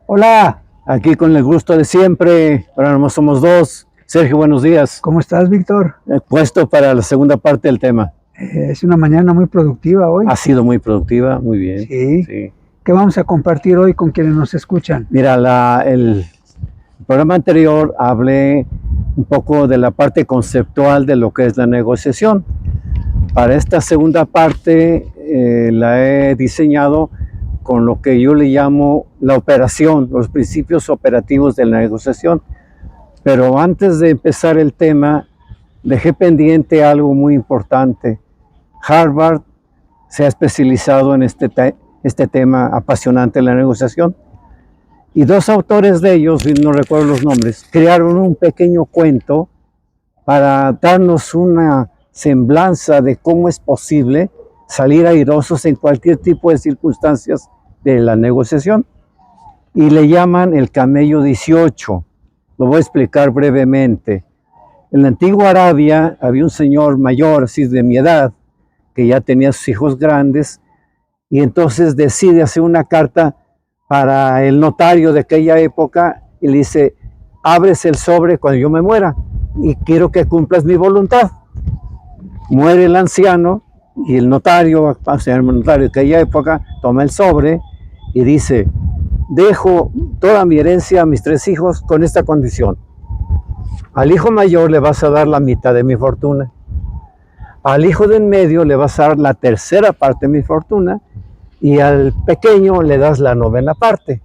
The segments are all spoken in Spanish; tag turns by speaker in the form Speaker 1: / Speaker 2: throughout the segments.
Speaker 1: Hola,
Speaker 2: Aquí con el gusto de siempre, ahora no somos dos. Sergio, buenos días.
Speaker 1: ¿cómo estás, Víctor?
Speaker 2: Puesto para la segunda parte del tema.
Speaker 1: Es una mañana muy productiva hoy.
Speaker 2: Ha sido muy productiva, muy bien.
Speaker 1: Sí.
Speaker 2: Sí.
Speaker 1: ¿Qué vamos a compartir hoy con quienes nos escuchan?
Speaker 2: Mira, el programa anterior hablé un poco de la parte conceptual de lo que es la negociación. Para esta segunda parte la he diseñado con lo que yo le llamo la operación, los principios operativos de la negociación. Pero antes de empezar el tema, dejé pendiente algo muy importante. Harvard se ha especializado en este tema apasionante de la negociación, y dos autores de ellos, no recuerdo los nombres, crearon un pequeño cuento para darnos una semblanza de cómo es posible salir airosos en cualquier tipo de circunstancias de la negociación, y le llaman el camello 18. Lo voy a explicar brevemente. En la antigua Arabia había un señor mayor, así de mi edad, que ya tenía sus hijos grandes, y entonces decide hacer una carta para el notario de aquella época y le dice: abres el sobre cuando yo me muera y quiero que cumplas mi voluntad. Muere el anciano y el notario de aquella época toma el sobre y dice: dejo toda mi herencia a mis 3 hijos con esta condición. Al hijo mayor le vas a dar la mitad de mi fortuna. Al hijo de en medio le vas a dar la tercera parte de mi fortuna. Y al pequeño le das la 9ª parte.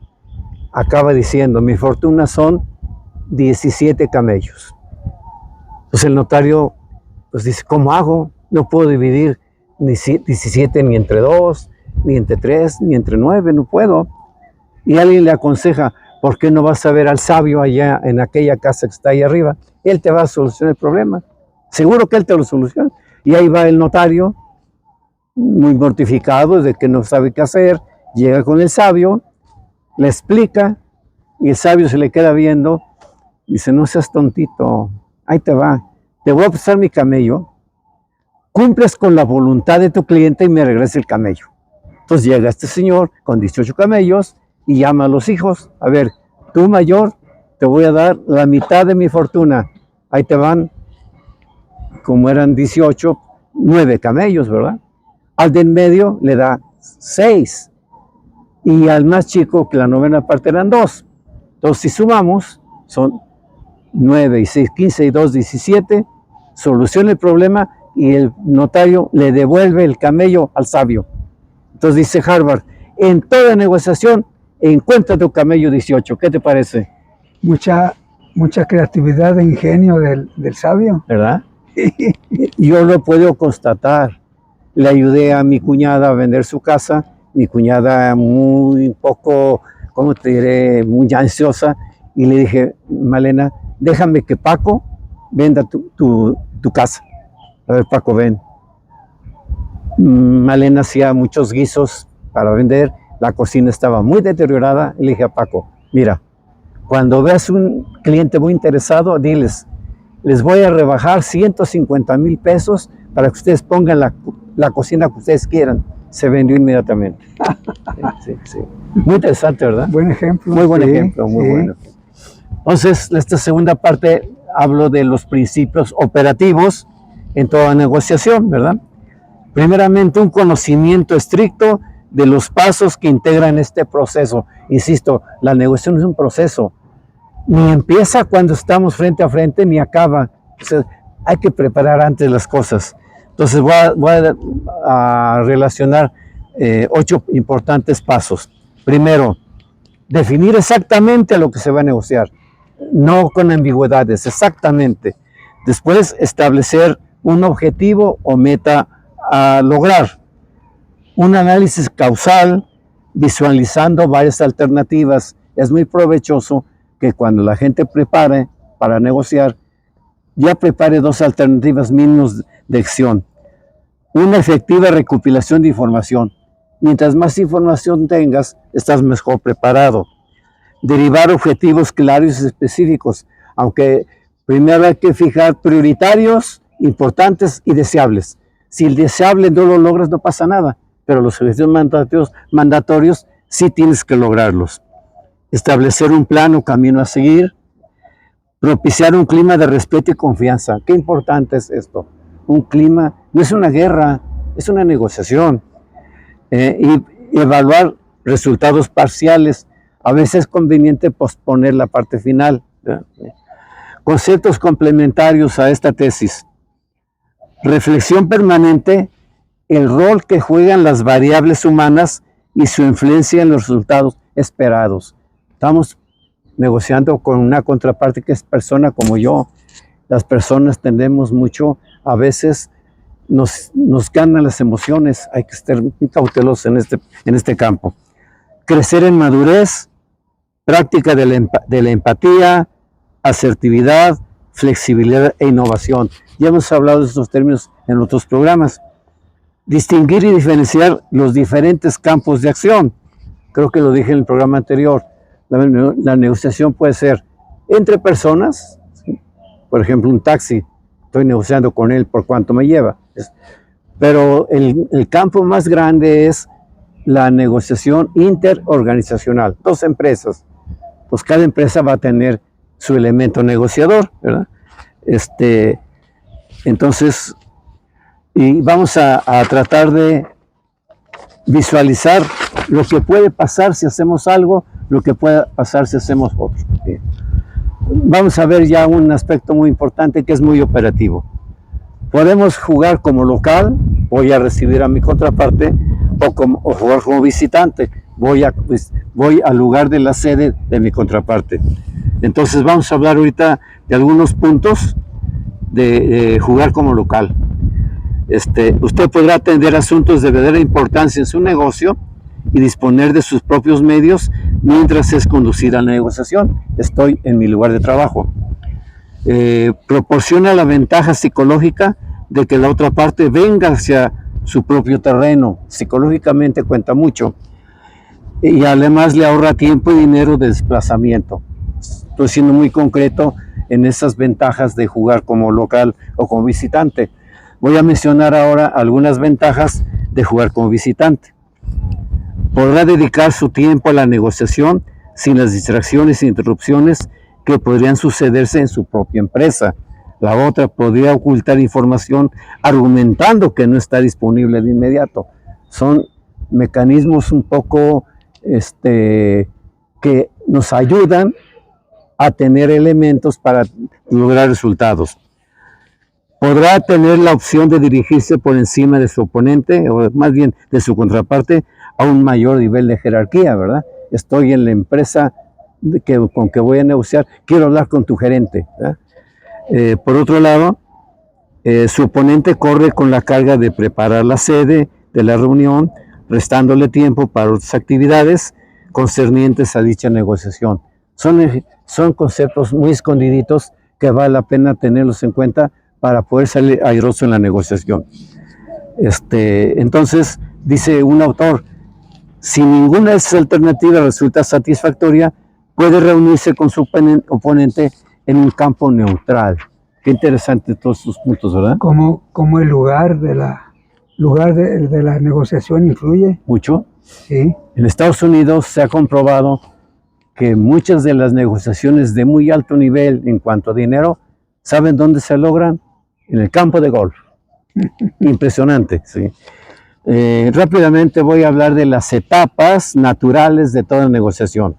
Speaker 2: Acaba diciendo: mi fortuna son 17 camellos. Entonces el notario pues dice: ¿cómo hago? No puedo dividir ni 17 ni entre 2, ni entre 3, ni entre 9, no puedo. Y alguien le aconseja: ¿por qué no vas a ver al sabio allá en aquella casa que está ahí arriba? Él te va a solucionar el problema. Seguro que él te lo soluciona. Y ahí va el notario, muy mortificado de que no sabe qué hacer. Llega con el sabio, le explica, y el sabio se le queda viendo. Dice: no seas tontito, ahí te va. Te voy a prestar mi camello, cumples con la voluntad de tu cliente y me regresa el camello. Entonces llega este señor con 18 camellos y llama a los hijos: a ver, tú mayor, te voy a dar la mitad de mi fortuna. Ahí te van, como eran 18, 9 camellos, ¿verdad? Al de en medio le da 6. Y al más chico, que la 9ª parte eran 2. Entonces, si sumamos, son 9 y 6, 15 y 2, 17. Soluciona el problema y el notario le devuelve el camello al sabio. Entonces dice Harvard: en toda negociación encuentra tu camello 18. ¿Qué te parece?
Speaker 1: Mucha creatividad e ingenio del sabio.
Speaker 2: ¿Verdad? Yo lo puedo constatar. Le ayudé a mi cuñada a vender su casa. Mi cuñada muy poco, ¿cómo te diré?, muy ansiosa. Y le dije: Malena, déjame que Paco venda tu casa. A ver, Paco, ven. Malena hacía muchos guisos para vender. La cocina estaba muy deteriorada. Y le dije a Paco: mira, cuando veas un cliente muy interesado, diles: les voy a rebajar 150,000 pesos para que ustedes pongan la cocina que ustedes quieran. Se vendió inmediatamente. Sí. Muy interesante, ¿verdad?
Speaker 1: Buen ejemplo.
Speaker 2: Muy buen ejemplo, muy bueno. Entonces, esta segunda parte hablo de los principios operativos en toda negociación, ¿verdad? Primeramente, un conocimiento estricto de los pasos que integran este proceso. Insisto, la negociación es un proceso. Ni empieza cuando estamos frente a frente, ni acaba. O sea, hay que preparar antes las cosas. Entonces voy a relacionar 8 importantes pasos. Primero, definir exactamente lo que se va a negociar, no con ambigüedades, exactamente. Después, establecer un objetivo o meta a lograr. Un análisis causal, visualizando varias alternativas. Es muy provechoso que cuando la gente prepare para negociar, ya prepare 2 alternativas mínimas de acción. Una efectiva recopilación de información. Mientras más información tengas, estás mejor preparado. Derivar objetivos claros y específicos, aunque primero hay que fijar prioritarios, importantes y deseables. Si el deseable no lo logras, no pasa nada, pero los objetivos mandatorios sí tienes que lograrlos. establecer un plan o camino a seguir, propiciar un clima de respeto y confianza. Qué importante es esto. Un clima, no es una guerra, es una negociación. Y evaluar resultados parciales. A veces es conveniente posponer la parte final. Conceptos complementarios a esta tesis. Reflexión permanente, el rol que juegan las variables humanas y su influencia en los resultados esperados. Estamos negociando con una contraparte que es persona como yo. Las personas tendemos mucho, a veces nos ganan las emociones, hay que estar muy cautelosos en este campo. Crecer en madurez, práctica de la empatía, asertividad, flexibilidad e innovación. Ya hemos hablado de estos términos en otros programas. Distinguir y diferenciar los diferentes campos de acción. Creo que lo dije en el programa anterior. La negociación puede ser entre personas, ¿sí? Por ejemplo, un taxi, estoy negociando con él por cuánto me lleva. Pero el campo más grande es la negociación interorganizacional. Dos empresas, pues cada empresa va a tener su elemento negociador, ¿verdad? Entonces, y vamos a tratar de visualizar lo que puede pasar si hacemos algo, lo que puede pasar si hacemos otro. ¿Sí? Vamos a ver ya un aspecto muy importante que es muy operativo. Podemos jugar como local, voy a recibir a mi contraparte, o jugar como visitante, voy al lugar de la sede de mi contraparte. Entonces vamos a hablar ahorita de algunos puntos de jugar como local. Usted podrá atender asuntos de verdadera importancia en su negocio y disponer de sus propios medios mientras es conducida la negociación. Estoy en mi lugar de trabajo. Proporciona la ventaja psicológica de que la otra parte venga hacia su propio terreno. Psicológicamente cuenta mucho. Y además le ahorra tiempo y dinero de desplazamiento. Estoy siendo muy concreto en esas ventajas de jugar como local o como visitante. Voy a mencionar ahora algunas ventajas de jugar como visitante. Podrá dedicar su tiempo a la negociación sin las distracciones e interrupciones que podrían sucederse en su propia empresa. La otra podría ocultar información argumentando que no está disponible de inmediato. Son mecanismos un poco que nos ayudan a tener elementos para lograr resultados. Podrá tener la opción de dirigirse por encima de su oponente, o más bien de su contraparte, a un mayor nivel de jerarquía, ¿verdad? Estoy en la empresa con que voy a negociar, quiero hablar con tu gerente, ¿verdad? Por otro lado, su oponente corre con la carga de preparar la sede de la reunión, restándole tiempo para otras actividades concernientes a dicha negociación. Son conceptos muy escondiditos que vale la pena tenerlos en cuenta para poder salir airoso en la negociación. Entonces, dice un autor, si ninguna de esas alternativas resulta satisfactoria, puede reunirse con su oponente en un campo neutral. Qué interesante todos estos puntos, ¿verdad?
Speaker 1: ¿Cómo el lugar de la negociación influye?
Speaker 2: Mucho.
Speaker 1: Sí.
Speaker 2: En Estados Unidos se ha comprobado que muchas de las negociaciones de muy alto nivel en cuanto a dinero, ¿saben dónde se logran? En el campo de golf. Impresionante, sí. Rápidamente voy a hablar de las etapas naturales de toda negociación.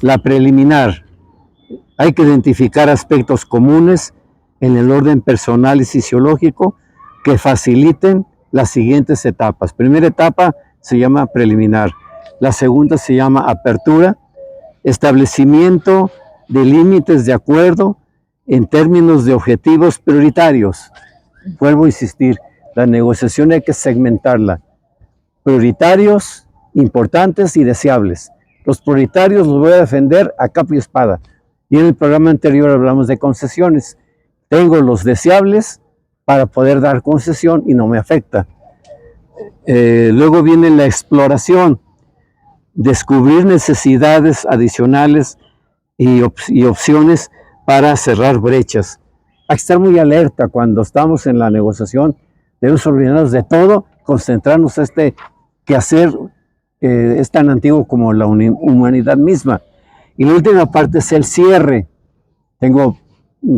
Speaker 2: La preliminar. Hay que identificar aspectos comunes en el orden personal y fisiológico que faciliten las siguientes etapas. Primera etapa se llama preliminar. La segunda se llama apertura. Establecimiento de límites de acuerdo en términos de objetivos prioritarios. Vuelvo a insistir, la negociación hay que segmentarla. Prioritarios, importantes y deseables. Los prioritarios los voy a defender a capa y espada. Y en el programa anterior hablamos de concesiones. Tengo los deseables para poder dar concesión y no me afecta. Luego viene la exploración. Descubrir necesidades adicionales y opciones para cerrar brechas. Hay que estar muy alerta cuando estamos en la negociación. Debemos olvidarnos de todo, concentrarnos en quehacer es tan antiguo como la humanidad misma. Y la última parte es el cierre. Tengo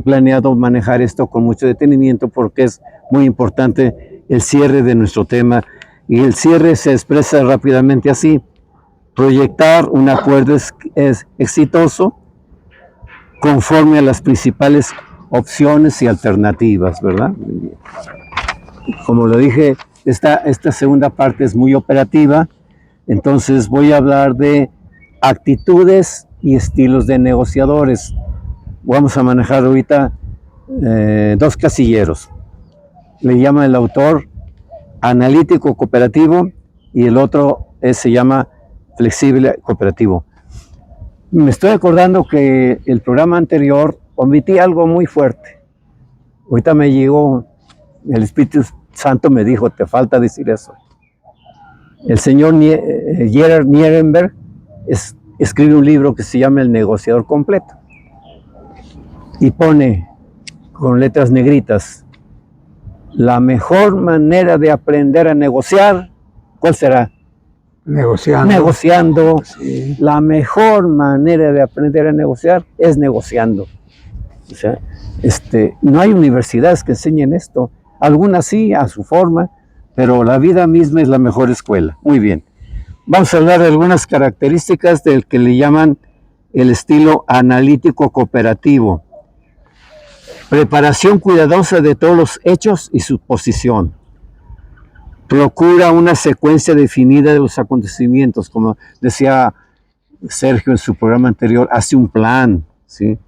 Speaker 2: planeado manejar esto con mucho detenimiento porque es muy importante el cierre de nuestro tema. Y el cierre se expresa rápidamente así: proyectar un acuerdo es exitoso conforme a las principales opciones y alternativas, ¿verdad? Como lo dije, esta segunda parte es muy operativa, entonces voy a hablar de actitudes y estilos de negociadores. Vamos a manejar ahorita dos casilleros. Le llama el autor analítico cooperativo y el otro se llama flexible cooperativo. Me estoy acordando que el programa anterior omití algo muy fuerte. Ahorita me llegó, el Espíritu Santo me dijo, te falta decir eso. El señor Gerhard Nierenberg escribe un libro que se llama El negociador completo y pone con letras negritas: la mejor manera de aprender a negociar, ¿cuál será?
Speaker 1: Negociando.
Speaker 2: Negociando.
Speaker 1: Sí.
Speaker 2: La mejor manera de aprender a negociar es negociando. O sea, no hay universidades que enseñen esto. Algunas sí, a su forma, pero la vida misma es la mejor escuela. Muy bien. Vamos a hablar de algunas características del que le llaman el estilo analítico cooperativo. Preparación cuidadosa de todos los hechos y su posición. Procura una secuencia definida de los acontecimientos, como decía Sergio en su programa anterior, hace un plan, ¿sí?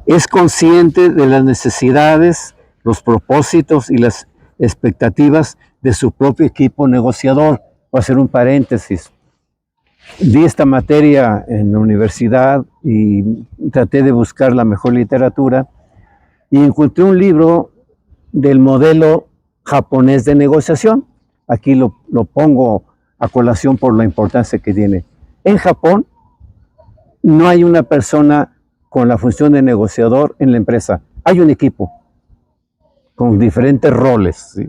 Speaker 2: Es consciente de las necesidades, los propósitos y las expectativas de su propio equipo negociador. Voy a hacer un paréntesis. Di esta materia en la universidad y traté de buscar la mejor literatura y encontré un libro del modelo japonés de negociación. Aquí lo pongo a colación por la importancia que tiene. En Japón no hay una persona con la función de negociador en la empresa. Hay un equipo con diferentes roles, ¿sí?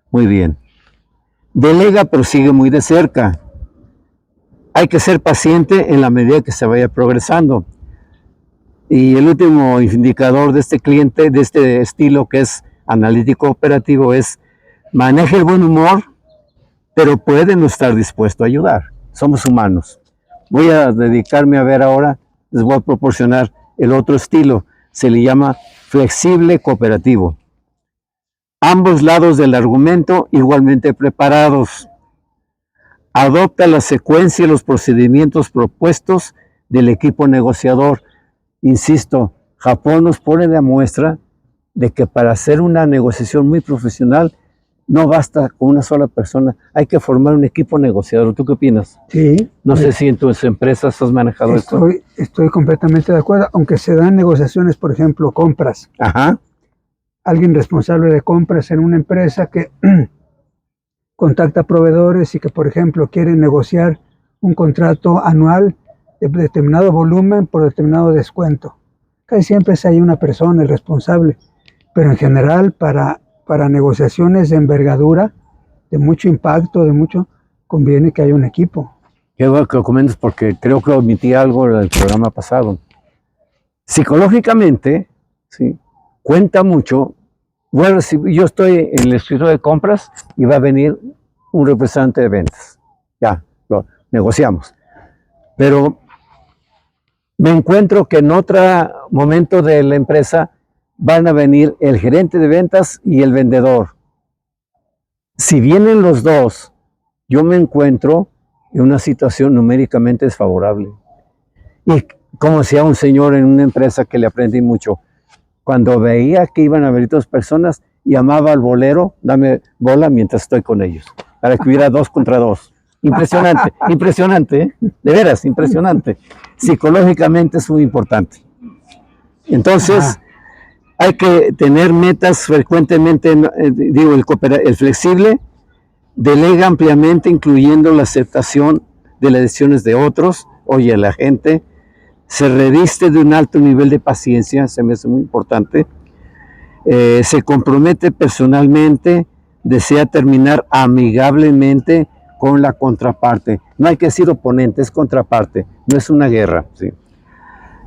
Speaker 2: Muy bien. Delega, pero sigue muy de cerca. Hay que ser paciente en la medida que se vaya progresando. Y el último indicador de este cliente, de este estilo que es analítico operativo, es: maneja el buen humor, pero puede no estar dispuesto a ayudar. Somos humanos. Voy a dedicarme a ver ahora, les voy a proporcionar el otro estilo. Se le llama flexible cooperativo. Ambos lados del argumento igualmente preparados. Adopta la secuencia y los procedimientos propuestos del equipo negociador. Insisto, Japón nos pone de muestra de que para hacer una negociación muy profesional no basta con una sola persona, hay que formar un equipo negociador. ¿Tú qué opinas?
Speaker 1: Sí.
Speaker 2: No sé si en tus empresas has manejado esto.
Speaker 1: Estoy completamente de acuerdo, aunque se dan negociaciones, por ejemplo, compras.
Speaker 2: Ajá.
Speaker 1: Alguien responsable de compras en una empresa que contacta proveedores y que, por ejemplo, quiere negociar un contrato anual de determinado volumen por determinado descuento. Casi siempre es ahí una persona, el responsable, pero en general para negociaciones de envergadura, de mucho impacto, conviene que haya un equipo.
Speaker 2: Qué bueno que lo comentes porque creo que omití algo del programa pasado. Psicológicamente, ¿sí?, cuenta mucho. Bueno, si yo estoy en el escritorio de compras y va a venir un representante de ventas, ya, lo negociamos. Pero me encuentro que en otro momento de la empresa van a venir el gerente de ventas y el vendedor. Si vienen los dos, yo me encuentro en una situación numéricamente desfavorable. Y como decía un señor en una empresa que le aprendí mucho, cuando veía que iban a venir dos personas, llamaba al bolero: dame bola mientras estoy con ellos, para que hubiera 2 contra 2. Impresionante, impresionante, ¿eh? De veras, impresionante. Psicológicamente es muy importante. Entonces, hay que tener metas frecuentemente. Digo, el flexible delega ampliamente, incluyendo la aceptación de las decisiones de otros. Oye, la gente se reviste de un alto nivel de paciencia, se me hace muy importante. Se compromete personalmente, desea terminar amigablemente con la contraparte. No hay que decir oponente, es contraparte, no es una guerra. ¿Sí?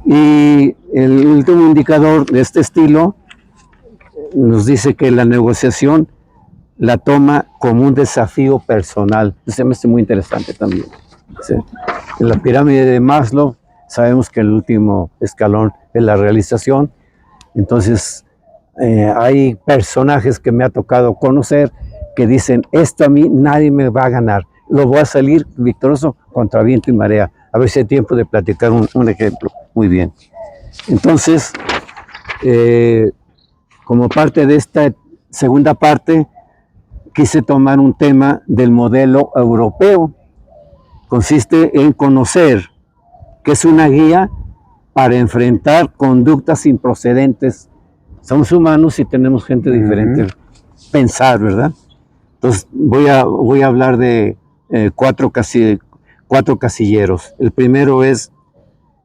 Speaker 2: Y el último indicador de este estilo nos dice que la negociación la toma como un desafío personal. Eso me hace muy interesante también. ¿Sí? En la pirámide de Maslow sabemos que el último escalón es la realización. Entonces hay personajes que me ha tocado conocer que dicen, esto a mí nadie me va a ganar, lo voy a salir victorioso contra viento y marea. A ver si hay tiempo de platicar un ejemplo. Muy bien. Entonces, como parte de esta segunda parte, quise tomar un tema del modelo europeo. Consiste en conocer que es una guía para enfrentar conductas improcedentes. Somos humanos y tenemos gente diferente. Pensar, ¿verdad? Entonces voy a hablar de cuatro casilleros. El primero es,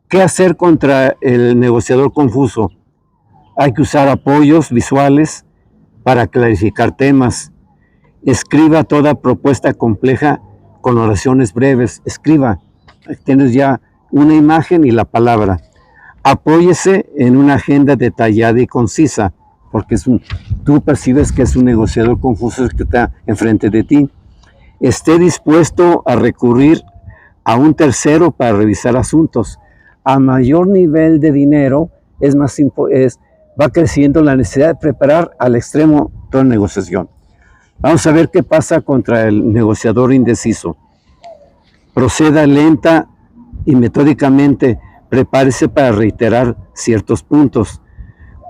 Speaker 2: ¿qué hacer contra el negociador confuso? Hay que usar apoyos visuales para clarificar temas. Escriba toda propuesta compleja con oraciones breves. Escriba. Tienes ya una imagen y la palabra. Apóyese en una agenda detallada y concisa, porque tú percibes que es un negociador confuso el que está enfrente de ti. Esté dispuesto a recurrir a un tercero para revisar asuntos. A mayor nivel de dinero, va creciendo la necesidad de preparar al extremo toda negociación. Vamos a ver qué pasa contra el negociador indeciso. Proceda lenta y metódicamente. Prepárese para reiterar ciertos puntos.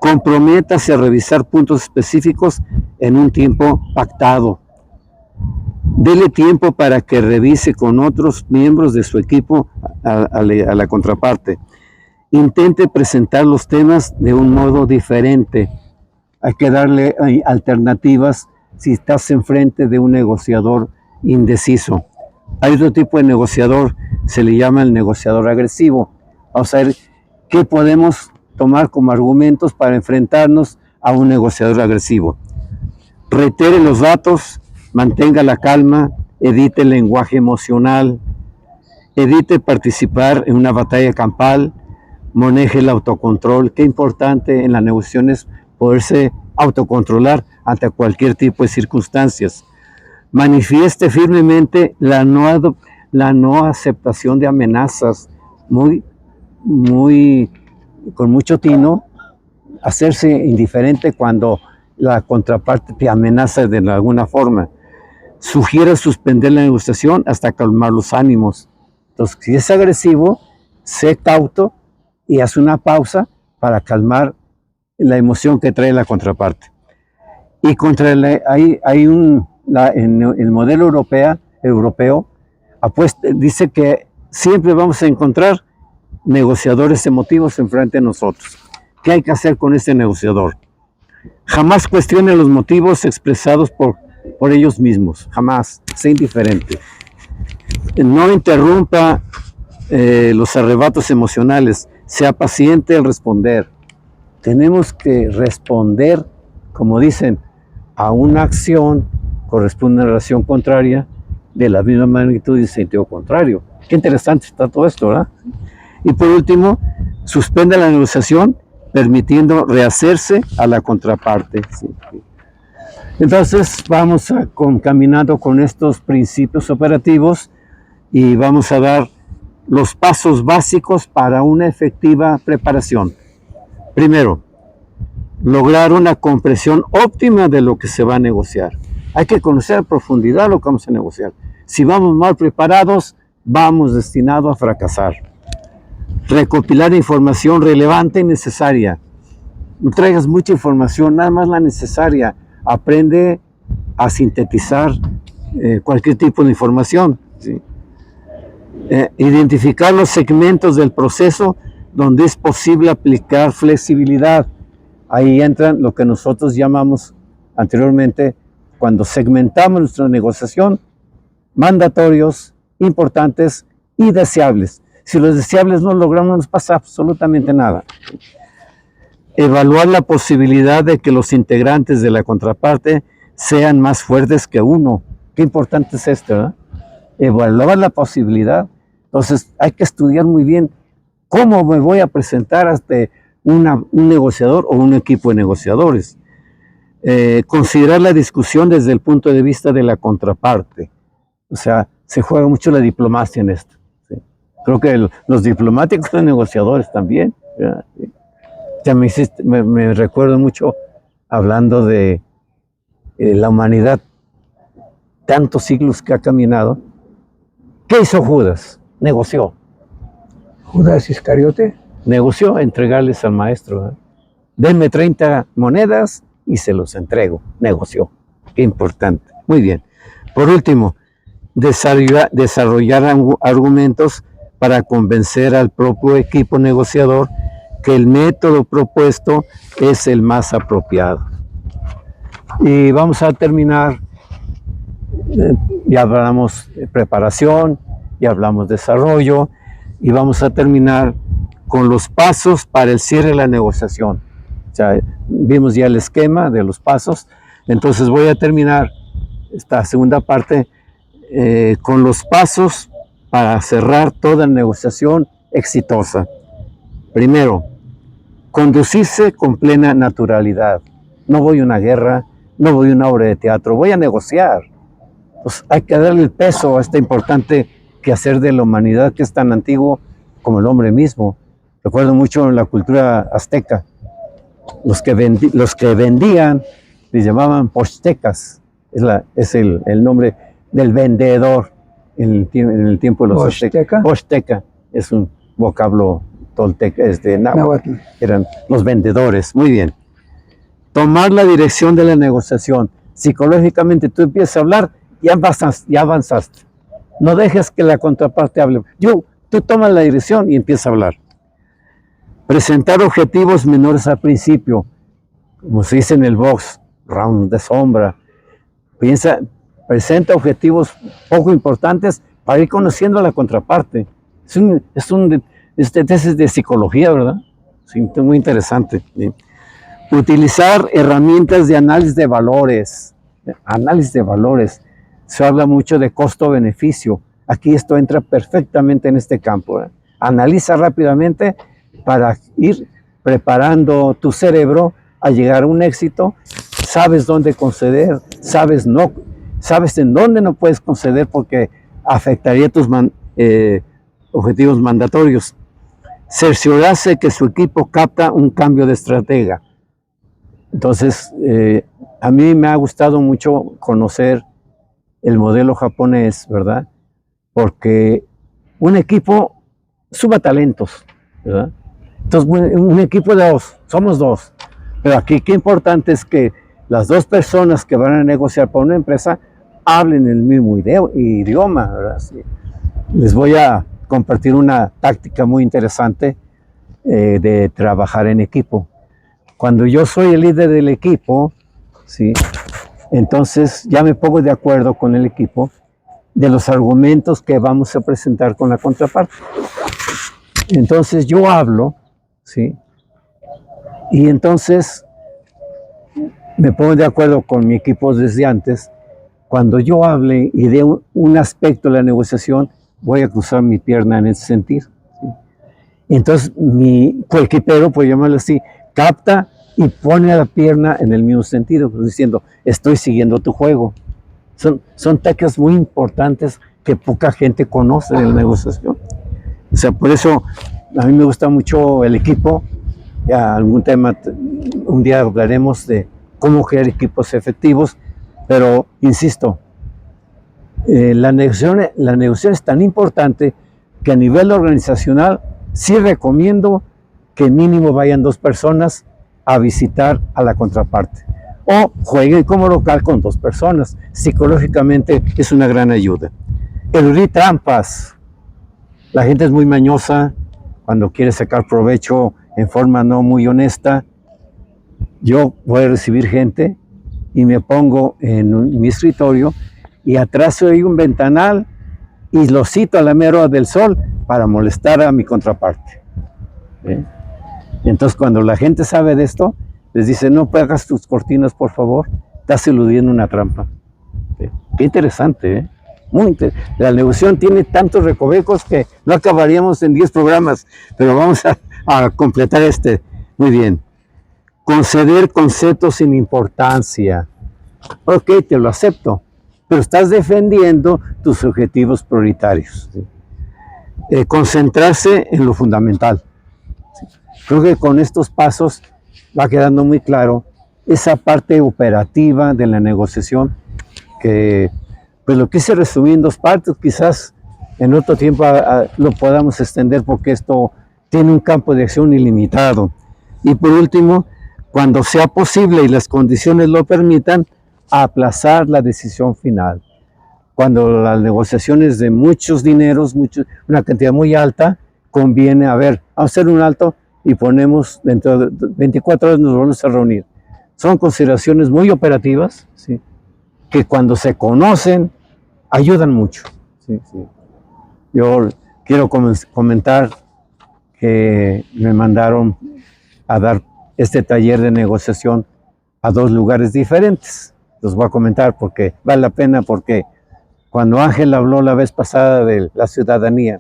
Speaker 2: Comprométase a revisar puntos específicos en un tiempo pactado. Dele tiempo para que revise con otros miembros de su equipo a la contraparte. Intente presentar los temas de un modo diferente. Hay que darle alternativas si estás enfrente de un negociador indeciso. Hay otro tipo de negociador, se le llama el negociador agresivo. Vamos a ver qué podemos tomar como argumentos para enfrentarnos a un negociador agresivo. Reitere los datos, mantenga la calma, evite el lenguaje emocional, evite participar en una batalla campal, maneje el autocontrol. Qué importante en la negociación es poderse autocontrolar ante cualquier tipo de circunstancias. Manifieste firmemente la no aceptación de amenazas, con mucho tino, hacerse indiferente cuando la contraparte te amenaza de alguna forma. Sugiere suspender la negociación hasta calmar los ánimos. Entonces, si es agresivo, sé cauto y haz una pausa para calmar la emoción que trae la contraparte. Y en el modelo europeo dice que siempre vamos a encontrar negociadores emotivos enfrente de nosotros. ¿Qué hay que hacer con este negociador? Jamás cuestione los motivos expresados por ellos mismos. Jamás. Sea indiferente. No interrumpa los arrebatos emocionales. Sea paciente al responder. Tenemos que responder, como dicen, a una acción corresponde a una relación contraria de la misma magnitud y sentido contrario. Qué interesante está todo esto, ¿verdad? Y por último, suspende la negociación permitiendo rehacerse a la contraparte. Sí. Entonces vamos caminando con estos principios operativos y vamos a dar los pasos básicos para una efectiva preparación. Primero, lograr una comprensión óptima de lo que se va a negociar. Hay que conocer a profundidad lo que vamos a negociar. Si vamos mal preparados, vamos destinados a fracasar. Recopilar información relevante y necesaria. No traigas mucha información, nada más la necesaria. Aprende a sintetizar cualquier tipo de información. ¿Sí? Identificar los segmentos del proceso donde es posible aplicar flexibilidad. Ahí entran lo que nosotros llamamos anteriormente, cuando segmentamos nuestra negociación, mandatorios, importantes y deseables. Si los deseables no logramos, no nos pasa absolutamente nada. Evaluar la posibilidad de que los integrantes de la contraparte sean más fuertes que uno. Qué importante es esto, ¿verdad? evaluar la posibilidad. Entonces hay que estudiar muy bien cómo me voy a presentar ante un negociador o un equipo de negociadores. Considerar la discusión desde el punto de vista de la contraparte. O sea, se juega mucho la diplomacia en esto. ¿Sí? Creo que los diplomáticos son negociadores también. ¿Sí? Ya me recuerdo mucho hablando de la humanidad, tantos siglos que ha caminado. ¿Qué hizo Judas? Negoció.
Speaker 1: Judas Iscariote.
Speaker 2: Negoció entregarles al maestro. Denme 30 monedas y se los entrego. Negoció. Qué importante. Muy bien. Por último, desarrollar argumentos para convencer al propio equipo negociador que el método propuesto es el más apropiado. Y vamos a terminar, ya hablamos de preparación, ya hablamos de desarrollo, y vamos a terminar con los pasos para el cierre de la negociación. O sea, vimos ya el esquema de los pasos, entonces voy a terminar esta segunda parte con los pasos para cerrar toda negociación exitosa. Primero, conducirse con plena naturalidad. No voy a una guerra, no voy a una obra de teatro, voy a negociar. Pues hay que darle el peso a este importante quehacer de la humanidad que es tan antiguo como el hombre mismo. Recuerdo mucho en la cultura azteca, los que vendían les llamaban pochtecas, es el nombre del vendedor en el tiempo de los aztecas. Posteca es un vocablo tolteca, náhuatl. Eran los vendedores. Muy bien. Tomar la dirección de la negociación. Psicológicamente tú empiezas a hablar y ya avanzaste. No dejes que la contraparte hable. Tú tomas la dirección y empiezas a hablar. Presentar objetivos menores al principio, como se dice en el box, round de sombra. Presenta objetivos poco importantes para ir conociendo a la contraparte. Es de psicología, ¿verdad? Sí, muy interesante. ¿Sí? Utilizar herramientas de análisis de valores. Análisis de valores. Se habla mucho de costo-beneficio. Aquí esto entra perfectamente en este campo. Analiza rápidamente para ir preparando tu cerebro a llegar a un éxito. Sabes dónde conceder, sabes en dónde no puedes conceder porque afectaría tus objetivos mandatorios. Cerciorarse que su equipo capta un cambio de estratega. Entonces, a mí me ha gustado mucho conocer el modelo japonés, ¿verdad? Porque un equipo suma talentos, ¿verdad? Entonces, un equipo de somos dos. Pero aquí qué importante es que las dos personas que van a negociar para una empresa hablen el mismo idioma, ¿verdad? Sí. Les voy a compartir una táctica muy interesante de trabajar en equipo. Cuando yo soy el líder del equipo, ¿sí? Entonces ya me pongo de acuerdo con el equipo de los argumentos que vamos a presentar con la contraparte. Entonces yo hablo, ¿sí? Y entonces me pongo de acuerdo con mi equipo desde antes. Cuando yo hable y dé un aspecto de la negociación, voy a cruzar mi pierna en ese sentido. ¿Sí? Entonces mi coequipero, por llamarlo así, capta y pone la pierna en el mismo sentido, pues diciendo, estoy siguiendo tu juego. Son técnicas muy importantes que poca gente conoce en la negociación. O sea, por eso a mí me gusta mucho el equipo. Ya algún tema, un día hablaremos de cómo crear equipos efectivos, pero insisto, la negociación es tan importante que a nivel organizacional sí recomiendo que mínimo vayan 2 personas a visitar a la contraparte o jueguen como local con 2 personas. Psicológicamente es una gran ayuda. Eludir trampas. La gente es muy mañosa cuando quiere sacar provecho en forma no muy honesta. Yo voy a recibir gente y me pongo en mi escritorio y atrás hay un ventanal y lo cito a la mera hora del sol para molestar a mi contraparte. Entonces cuando la gente sabe de esto, les dice, no pagas tus cortinas por favor, estás eludiendo una trampa. Qué interesante, ¿eh? La negociación tiene tantos recovecos que no acabaríamos en 10 programas, pero vamos a completar este. Muy bien. Conceder conceptos sin importancia. Ok, te lo acepto, pero estás defendiendo tus objetivos prioritarios. ¿Sí? Concentrarse en lo fundamental. ¿Sí? Creo que con estos pasos va quedando muy claro esa parte operativa de la negociación que pues lo quise resumir en 2 partes, quizás en otro tiempo lo podamos extender porque esto tiene un campo de acción ilimitado. Y por último, cuando sea posible y las condiciones lo permitan, aplazar la decisión final. Cuando las negociaciones de muchos dineros, una cantidad muy alta, conviene, a ver, vamos a hacer un alto y ponemos dentro de 24 horas nos vamos a reunir. Son consideraciones muy operativas, ¿sí?, que cuando se conocen ayudan mucho. Sí, sí. Yo quiero comentar que me mandaron a dar este taller de negociación a 2 lugares diferentes. Los voy a comentar porque vale la pena, porque cuando Ángel habló la vez pasada de la ciudadanía,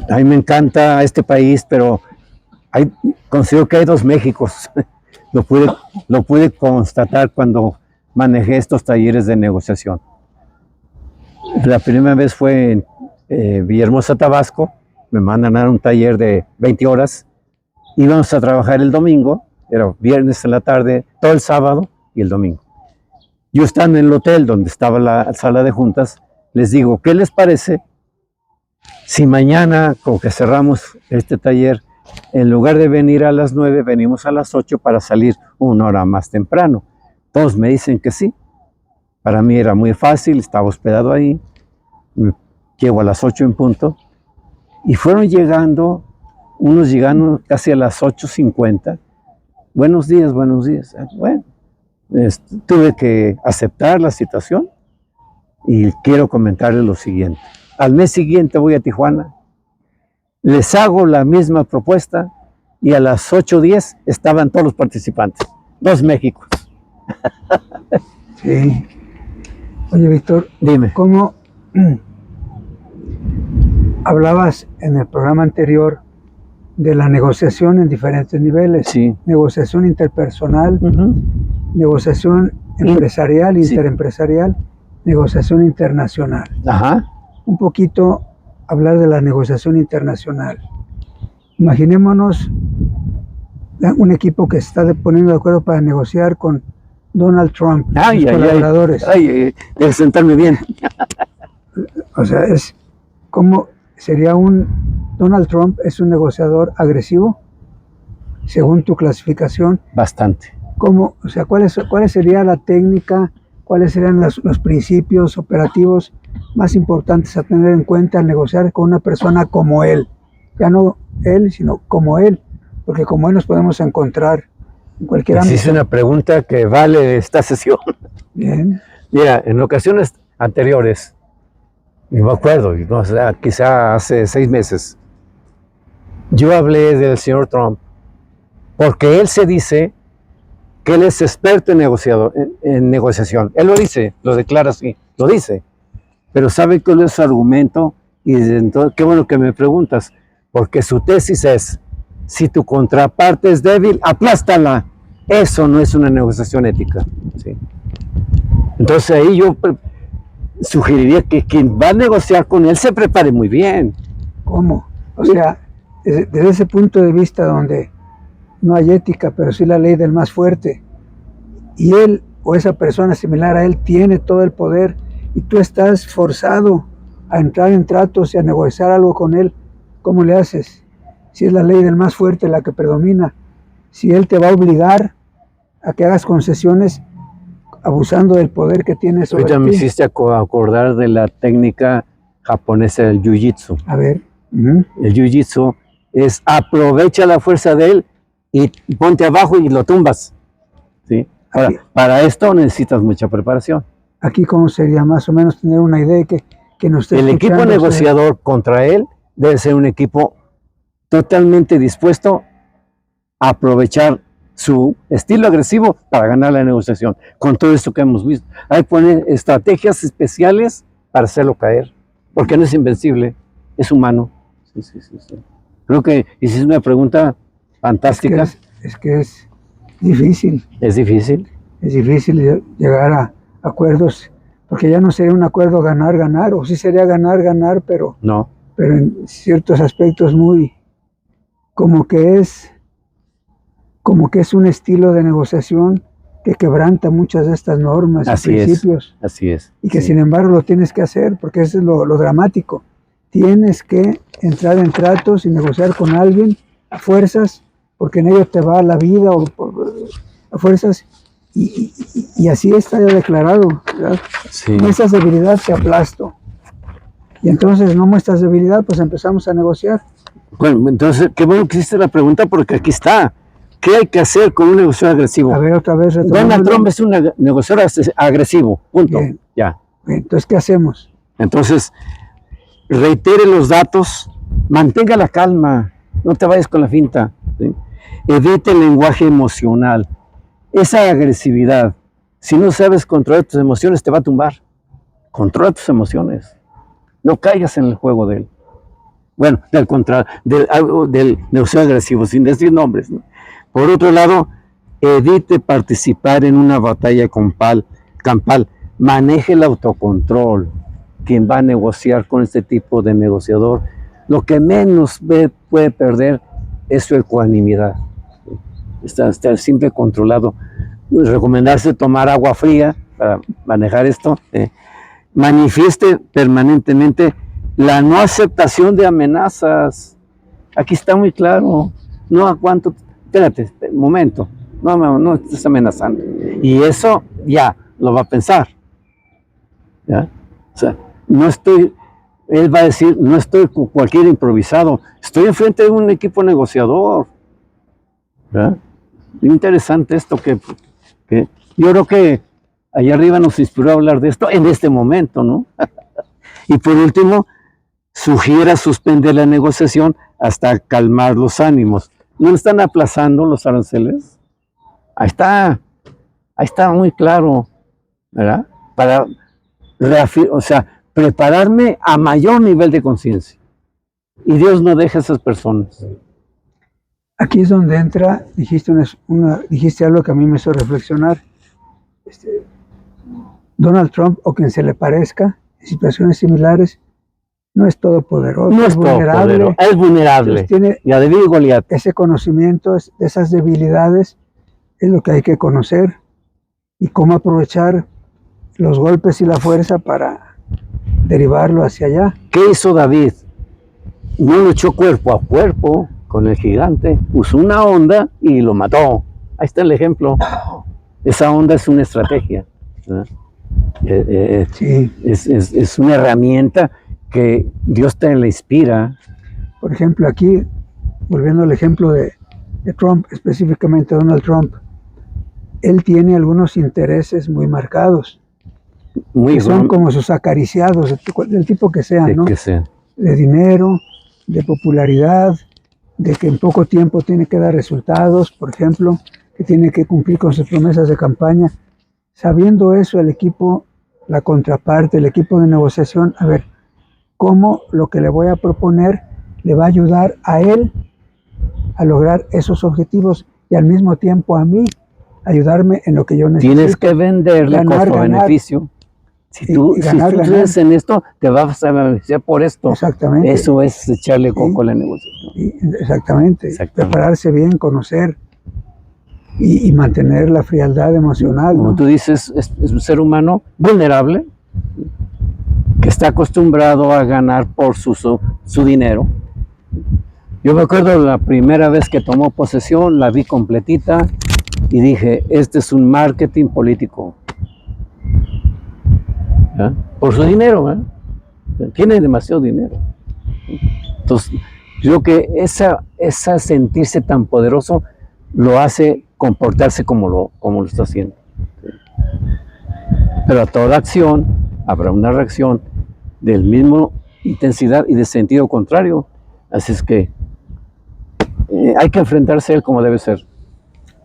Speaker 2: a mí me encanta este país, pero considero que hay 2 Méxicos. Lo pude constatar cuando manejé estos talleres de negociación. La primera vez fue en Villahermosa, Tabasco. Me mandan a dar un taller de 20 horas. Íbamos a trabajar el domingo, era viernes en la tarde, todo el sábado y el domingo. Yo estando en el hotel donde estaba la sala de juntas, les digo, ¿qué les parece si mañana, como que cerramos este taller, en lugar de venir a las 9, venimos a las 8 para salir 1 hora más temprano? Todos me dicen que sí. Para mí era muy fácil, estaba hospedado ahí, llego a las 8 en punto, y fueron llegando, unos llegando casi a las 8:50. Buenos días, buenos días. Bueno, tuve que aceptar la situación y quiero comentarles lo siguiente. Al mes siguiente voy a Tijuana, les hago la misma propuesta y a las 8:10 estaban todos los participantes, 2 Méxicos.
Speaker 1: Sí. Oye, Víctor,
Speaker 2: dime.
Speaker 1: ¿Cómo hablabas en el programa anterior de la negociación en diferentes niveles?
Speaker 2: Sí.
Speaker 1: Negociación interpersonal, negociación empresarial, interempresarial, negociación internacional.
Speaker 2: Ajá.
Speaker 1: Un poquito hablar de la negociación internacional. Imaginémonos un equipo que está poniendo de acuerdo para negociar con Donald Trump, sus colaboradores.
Speaker 2: Debe sentarme bien.
Speaker 1: O sea, ¿cómo sería Donald Trump es un negociador agresivo, según tu clasificación?
Speaker 2: Bastante.
Speaker 1: ¿Cómo, o sea, cuál sería la técnica, cuáles serían los principios operativos más importantes a tener en cuenta al negociar con una persona como él? Ya no él, sino como él, porque como él nos podemos encontrar en cualquier ámbito.
Speaker 2: Es una pregunta que vale esta sesión.
Speaker 1: Bien.
Speaker 2: Mira, en ocasiones anteriores, no me acuerdo, no, quizá hace 6 meses, yo hablé del señor Trump porque él se dice que él es experto en negociación. Él lo dice, lo declara así, lo dice. Pero ¿sabe cuál es su argumento? Y entonces, qué bueno que me preguntas, porque su tesis es, si tu contraparte es débil, aplástala. Eso no es una negociación ética. ¿Sí? Entonces ahí yo sugeriría que quien va a negociar con él se prepare muy bien.
Speaker 1: ¿Cómo? O sea, desde ese punto de vista donde no hay ética, pero sí la ley del más fuerte, y él o esa persona similar a él tiene todo el poder y tú estás forzado a entrar en tratos y a negociar algo con él, ¿cómo le haces? Si es la ley del más fuerte la que predomina, si él te va a obligar a que hagas concesiones abusando del poder que tiene sobre ti.
Speaker 2: Ahorita me hiciste acordar de la técnica japonesa del jiu-jitsu.
Speaker 1: A ver.
Speaker 2: El jiu-jitsu es aprovecha la fuerza de él y ponte abajo y lo tumbas. ¿Sí? Ahora, para esto necesitas mucha preparación.
Speaker 1: Aquí, ¿cómo sería más o menos tener una idea que nos esté
Speaker 2: El equipo negociador contra él debe ser un equipo totalmente dispuesto a aprovechar su estilo agresivo para ganar la negociación, con todo esto que hemos visto. Ahí ponen estrategias especiales para hacerlo caer, porque no es invencible, es humano. Sí, sí, sí, sí. Creo que hiciste una pregunta fantástica.
Speaker 1: Es que es difícil.
Speaker 2: Es difícil.
Speaker 1: Es difícil llegar a acuerdos, porque ya no sería un acuerdo ganar, o sí sería ganar, pero
Speaker 2: no.
Speaker 1: Pero en ciertos aspectos muy, como que es un estilo de negociación que quebranta muchas de estas normas y principios.
Speaker 2: Así es.
Speaker 1: Y que sin embargo lo tienes que hacer, porque eso es lo dramático. Tienes que entrar en tratos y negociar con alguien a fuerzas, porque en ello te va la vida a fuerzas, y así está ya declarado, ¿verdad?
Speaker 2: Sí.
Speaker 1: Muestras debilidad, te aplasto. Y entonces no muestras debilidad, pues empezamos a negociar.
Speaker 2: Bueno, entonces, qué bueno que hiciste la pregunta, porque aquí está. ¿Qué hay que hacer con un negociador agresivo?
Speaker 1: A ver, otra vez.
Speaker 2: Donald Trump es un negociador agresivo, punto.
Speaker 1: Bien.
Speaker 2: Ya.
Speaker 1: Bien, entonces, ¿qué hacemos?
Speaker 2: Entonces, reitere los datos, mantenga la calma, no te vayas con la finta, ¿sí? Evite el lenguaje emocional, esa agresividad. Si no sabes controlar tus emociones, te va a tumbar. Controla tus emociones, no caigas en el juego de él. Bueno, del negociador agresivo, sin decir nombres, ¿no? Por otro lado, evite participar en una batalla campal, maneje el autocontrol. Quien va a negociar con este tipo de negociador, lo que menos puede perder es su ecuanimidad. Estar siempre controlado. Recomendarse tomar agua fría para manejar esto. Manifieste permanentemente la no aceptación de amenazas. Aquí está muy claro. No aguanto. Espérate, un momento. No estés amenazando. Y eso ya lo va a pensar. ¿Ya? O sea, él va a decir, no estoy con cualquier improvisado, estoy enfrente de un equipo negociador. ¿Verdad? Interesante esto que yo creo que allá arriba nos inspiró a hablar de esto en este momento, ¿no? Y por último, sugiera suspender la negociación hasta calmar los ánimos. ¿No están aplazando los aranceles? Ahí está muy claro, ¿verdad? Para prepararme a mayor nivel de conciencia. Y Dios no deja a esas personas.
Speaker 1: Aquí es donde entra, dijiste algo que a mí me hizo reflexionar. Donald Trump, o quien se le parezca, en situaciones similares, no es todopoderoso,
Speaker 2: no es vulnerable. Es vulnerable.
Speaker 1: Tiene
Speaker 2: y a David y Goliat.
Speaker 1: Ese conocimiento de esas debilidades es lo que hay que conocer, y cómo aprovechar los golpes y la fuerza para derivarlo hacia allá.
Speaker 2: ¿Qué hizo David? No luchó cuerpo a cuerpo con el gigante, usó una onda y lo mató. Ahí está el ejemplo. Esa onda es una estrategia.
Speaker 1: Sí.
Speaker 2: Es una herramienta que Dios te la inspira.
Speaker 1: Por ejemplo, aquí, volviendo al ejemplo de Trump, específicamente Donald Trump, él tiene algunos intereses muy marcados, que son como sus acariciados, del tipo que sean, ¿no?
Speaker 2: Que sea.
Speaker 1: De dinero, de popularidad, de que en poco tiempo tiene que dar resultados, por ejemplo, que tiene que cumplir con sus promesas de campaña. Sabiendo eso, el equipo, la contraparte, el equipo de negociación, a ver, cómo lo que le voy a proponer le va a ayudar a él a lograr esos objetivos, y al mismo tiempo a mí ayudarme en lo que yo necesito.
Speaker 2: Tienes que venderle costo-beneficio. Si tú crees en esto, te vas a beneficiar por esto.
Speaker 1: Exactamente.
Speaker 2: Eso es echarle coco a la negociación.
Speaker 1: Exactamente. Prepararse bien, conocer y mantener la frialdad emocional.
Speaker 2: Como tú dices, es un ser humano vulnerable, que está acostumbrado a ganar por su dinero. Yo me acuerdo la primera vez que tomó posesión, la vi completita y dije, este es un marketing político. ¿Ya? Por su dinero, ¿eh? Tiene demasiado dinero. Entonces, yo creo que esa sentirse tan poderoso lo hace comportarse como lo está haciendo. Pero a toda acción habrá una reacción del mismo intensidad y de sentido contrario. Así es que hay que enfrentarse a él como debe ser.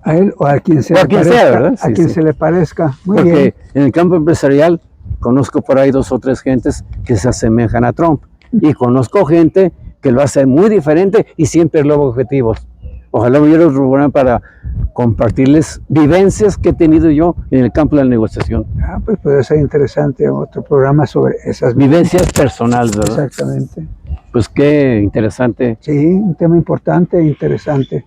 Speaker 1: A él o a quien se
Speaker 2: O a
Speaker 1: le
Speaker 2: quien
Speaker 1: parezca.
Speaker 2: sea, ¿verdad?
Speaker 1: A
Speaker 2: Sí,
Speaker 1: quien
Speaker 2: sí.
Speaker 1: se le parezca. Muy
Speaker 2: Porque
Speaker 1: bien.
Speaker 2: en el campo empresarial conozco por ahí 2 o 3 gentes que se asemejan a Trump. Y conozco gente que lo hace muy diferente y siempre logra objetivos. Ojalá hubiera un programa para compartirles vivencias que he tenido yo en el campo de la negociación.
Speaker 1: Pues puede ser interesante otro programa sobre esas
Speaker 2: Vivencias personales, ¿verdad?
Speaker 1: Exactamente.
Speaker 2: Pues qué interesante.
Speaker 1: Sí, un tema importante e interesante.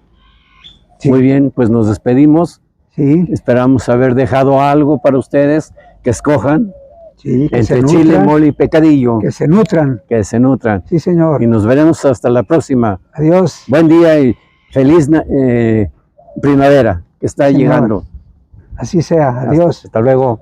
Speaker 1: Sí.
Speaker 2: Muy bien, pues nos despedimos.
Speaker 1: Sí,
Speaker 2: Esperamos haber dejado algo para ustedes que escojan
Speaker 1: sí, que se
Speaker 2: entre chile,
Speaker 1: nutran,
Speaker 2: mole y pecadillo.
Speaker 1: que se nutran.
Speaker 2: Que se nutran.
Speaker 1: Sí, señor.
Speaker 2: Y nos veremos hasta la próxima.
Speaker 1: Adiós.
Speaker 2: Buen día y feliz primavera que está
Speaker 1: Señor.
Speaker 2: llegando.
Speaker 1: Así sea. Adiós.
Speaker 2: Hasta luego.